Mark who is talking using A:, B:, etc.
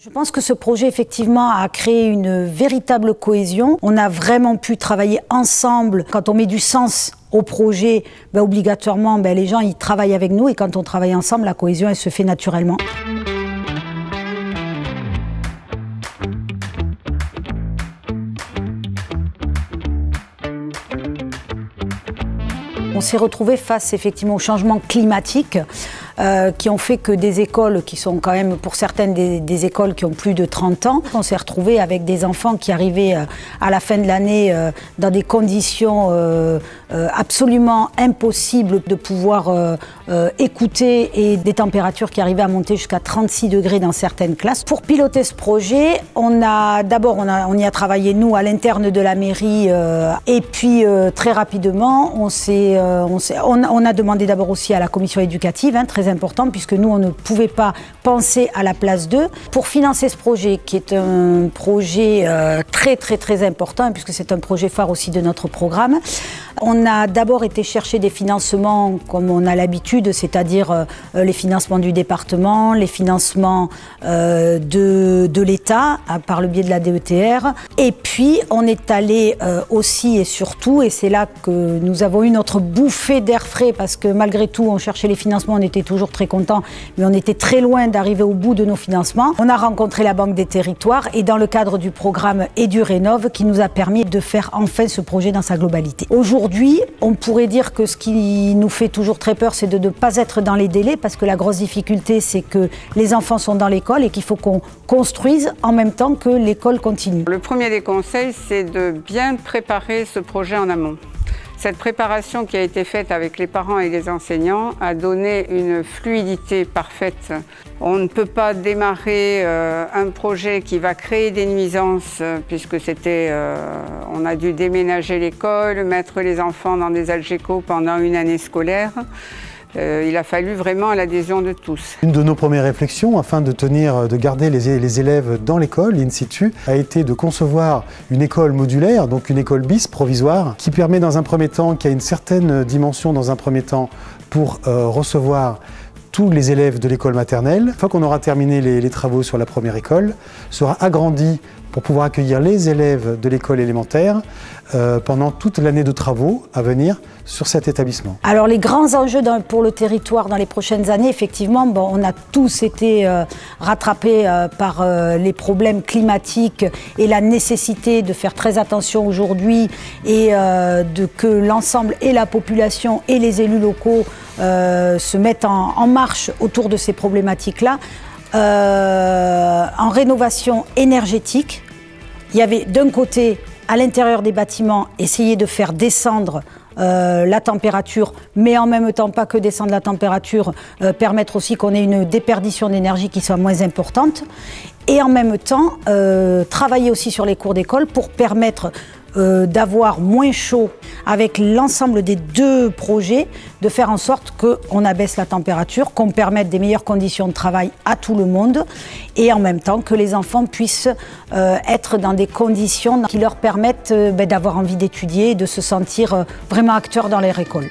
A: Je pense que ce projet, effectivement, a créé une véritable cohésion. On a vraiment pu travailler ensemble. Quand on met du sens au projet, obligatoirement, les gens ils travaillent avec nous. Et quand on travaille ensemble, la cohésion, elle se fait naturellement. On s'est retrouvé face effectivement au changement climatique qui ont fait que des écoles qui sont quand même pour certaines des écoles qui ont plus de 30 ans, on s'est retrouvé avec des enfants qui arrivaient à la fin de l'année dans des conditions absolument impossibles de pouvoir écouter et des températures qui arrivaient à monter jusqu'à 36 degrés dans certaines classes. Pour piloter ce projet, on y a travaillé nous à l'interne de la mairie et puis très rapidement on a demandé d'abord aussi à la commission éducative, très important puisque nous on ne pouvait pas penser à la place d'eux. Pour financer ce projet qui est un projet très important puisque c'est un projet phare aussi de notre programme, on a d'abord été chercher des financements comme on a l'habitude, c'est-à-dire les financements du département, les financements de l'État par le biais de la DETR. Et puis on est allé aussi et surtout, et c'est là que nous avons eu notre bouffée d'air frais parce que malgré tout on cherchait les financements, on était toujours très contents, mais on était très loin d'arriver au bout de nos financements. On a rencontré la Banque des Territoires et dans le cadre du programme EduRénov qui nous a permis de faire enfin ce projet dans sa globalité. Aujourd'hui, on pourrait dire que ce qui nous fait toujours très peur, c'est de ne pas être dans les délais parce que la grosse difficulté, c'est que les enfants sont dans l'école et qu'il faut qu'on construise en même temps que l'école continue.
B: Le premier des conseils, c'est de bien préparer ce projet en amont. Cette préparation qui a été faite avec les parents et les enseignants a donné une fluidité parfaite. On ne peut pas démarrer un projet qui va créer des nuisances puisque on a dû déménager l'école, mettre les enfants dans des algécos pendant une année scolaire. Il a fallu vraiment l'adhésion de tous.
C: Une de nos premières réflexions, afin de garder les élèves dans l'école, in situ, a été de concevoir une école modulaire, donc une école bis provisoire, qui permet dans un premier temps, qui a une certaine dimension dans un premier temps pour recevoir tous les élèves de l'école maternelle. Une fois qu'on aura terminé les travaux sur la première école, sera agrandi pour pouvoir accueillir les élèves de l'école élémentaire pendant toute l'année de travaux à venir sur cet établissement.
A: Alors les grands enjeux pour le territoire dans les prochaines années, effectivement, on a tous été rattrapés par les problèmes climatiques et la nécessité de faire très attention aujourd'hui et que l'ensemble et la population et les élus locaux se mettent en marche autour de ces problématiques-là. En rénovation énergétique, il y avait d'un côté, à l'intérieur des bâtiments, essayer de faire descendre la température, mais en même temps pas que descendre la température, permettre aussi qu'on ait une déperdition d'énergie qui soit moins importante, et en même temps travailler aussi sur les cours d'école pour permettre d'avoir moins chaud avec l'ensemble des deux projets, de faire en sorte qu'on abaisse la température, qu'on permette des meilleures conditions de travail à tout le monde et en même temps que les enfants puissent être dans des conditions qui leur permettent d'avoir envie d'étudier et de se sentir vraiment acteurs dans leur école.